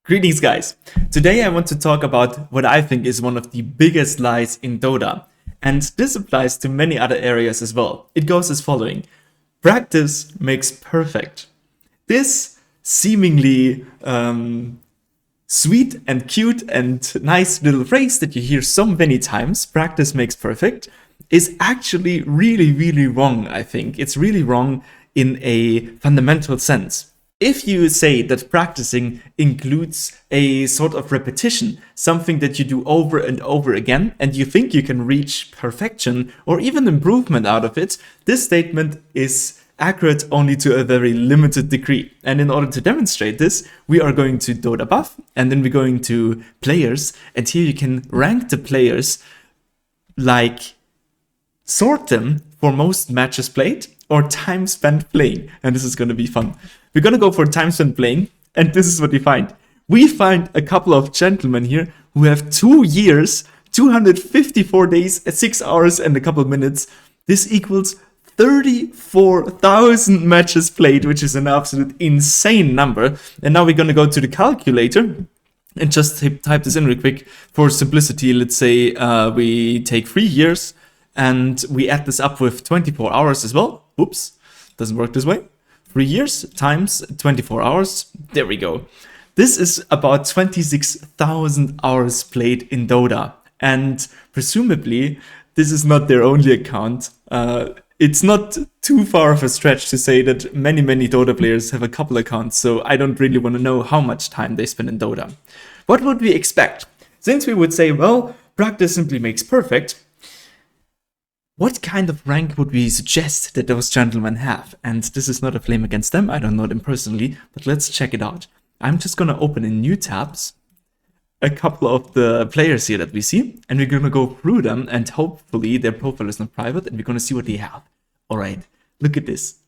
Greetings, guys. Today I want to talk about what I think is one of the biggest lies in Dota. And this applies to many other areas as well. It goes as following. Practice makes perfect. This seemingly sweet and cute and nice little phrase that you hear so many times, practice makes perfect, is actually really, really wrong, I think. It's really wrong in a fundamental sense. If you say that practicing includes a sort of repetition, something that you do over and over again, and you think you can reach perfection or even improvement out of it, this statement is accurate only to a very limited degree. And in order to demonstrate this, we are going to Dota buff, and then we're going to players, and here you can rank the players, like sort them for most matches played or time spent playing. And this is going to be fun. We're going to go for time spent playing, and this is what we find. We find a couple of gentlemen here who have 2 years, 254 days, 6 hours, and a couple of minutes. This equals 34,000 matches played, which is an absolute insane number. And now we're going to go to the calculator and just type this in real quick. For simplicity, let's say we take 3 years and we add this up with 24 hours as well. Oops, doesn't work this way. 3 years times 24 hours. There we go. This is about 26,000 hours played in Dota. And presumably, this is not their only account. It's not too far of a stretch to say that many Dota players have a couple accounts, so I don't really want to know how much time they spend in Dota. What would we expect? Since we would say, well, practice simply makes perfect, what kind of rank would we suggest that those gentlemen have? And this is not a flame against them, I don't know them personally, but let's check it out. I'm just gonna open in new tabs a couple of the players here that we see, and we're gonna go through them, and hopefully their profile is not private, and we're gonna see what they have. Alright, look at this.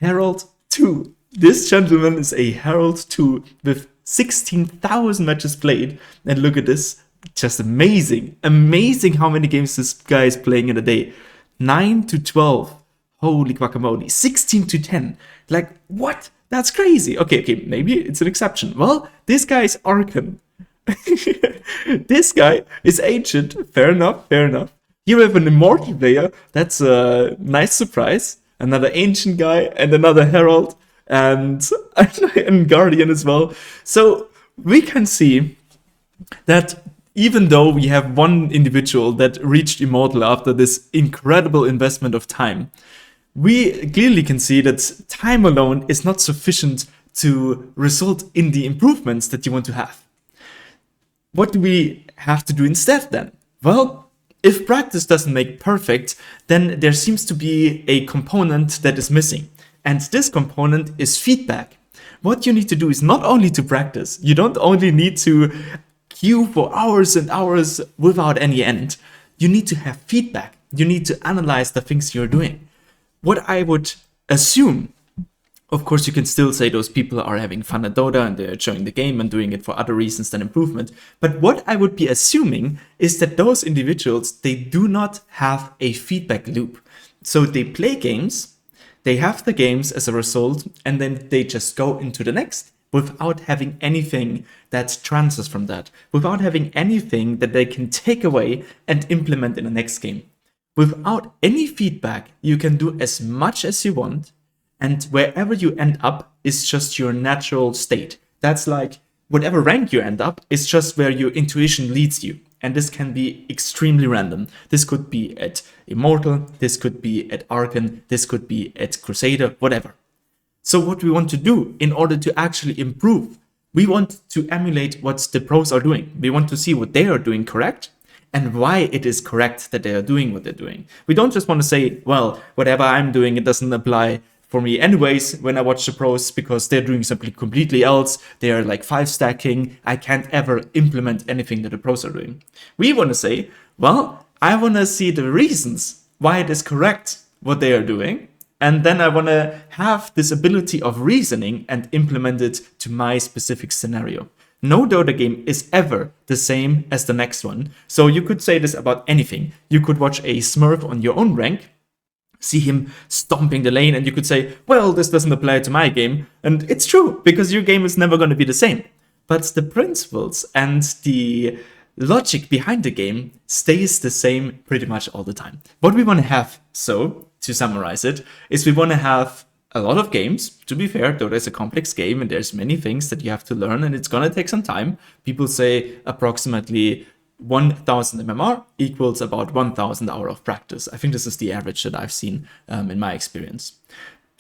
Herald 2. This gentleman is a Herald 2 with 16,000 matches played, and look at this. Just amazing. Amazing how many games this guy is playing in a day. 9 to 12. Holy guacamole. 16 to 10. Like, what? That's crazy. Okay, maybe it's an exception. Well, this guy is Arcan. This guy is Ancient. Fair enough. Here we have an Immortal player. That's a nice surprise. Another Ancient guy and another Herald and Guardian as well. So we can see that even though we have one individual that reached Immortal after this incredible investment of time, we clearly can see that time alone is not sufficient to result in the improvements that you want to have. What do we have to do instead then? Well, if practice doesn't make perfect, then there seems to be a component that is missing. And this component is feedback. What you need to do is not only to practice, you don't only need to queue for hours and hours without any end. You need to have feedback. You need to analyze the things you're doing. What I would assume, of course, you can still say those people are having fun at Dota and they're enjoying the game and doing it for other reasons than improvement. But what I would be assuming is that those individuals, they do not have a feedback loop. So they play games, they have the games as a result, and then they just go into the next without having anything that transfers from that, without having anything that they can take away and implement in the next game. Without any feedback, you can do as much as you want, and wherever you end up is just your natural state. That's like whatever rank you end up is just where your intuition leads you. And this can be extremely random. This could be at Immortal, this could be at Arcan, this could be at Crusader, whatever. So what we want to do in order to actually improve, we want to emulate what the pros are doing. We want to see what they are doing correct and why it is correct that they are doing what they're doing. We don't just want to say, well, whatever I'm doing, it doesn't apply for me anyways when I watch the pros because they're doing something completely else. They are like 5 stacking. I can't ever implement anything that the pros are doing. We want to say, well, I want to see the reasons why it is correct what they are doing. And then I want to have this ability of reasoning and implement it to my specific scenario. No Dota game is ever the same as the next one. So you could say this about anything. You could watch a Smurf on your own rank, see him stomping the lane, and you could say, well, this doesn't apply to my game. And it's true, because your game is never going to be the same. but the principles and the logic behind the game stays the same pretty much all the time. What we want to have, so to summarize it, is we want to have a lot of games. To be fair, Dota is a complex game and there's many things that you have to learn and it's gonna take some time. People say approximately 1000 MMR equals about 1000 hours of practice. I think this is the average that I've seen in my experience.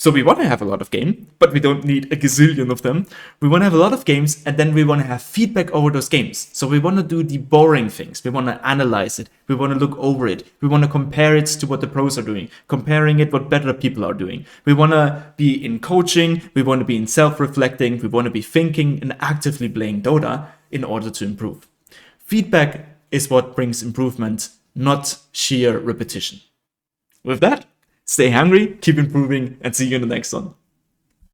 So we want to have a lot of games, but we don't need a gazillion of them. We want to have a lot of games and then we want to have feedback over those games. So we want to do the boring things. We want to analyze it. We want to look over it. We want to compare it to what the pros are doing, comparing it what better people are doing. We want to be in coaching. We want to be in self-reflecting. We want to be thinking and actively playing Dota in order to improve. Feedback is what brings improvement, not sheer repetition. With that, stay hungry, keep improving, and see you in the next one.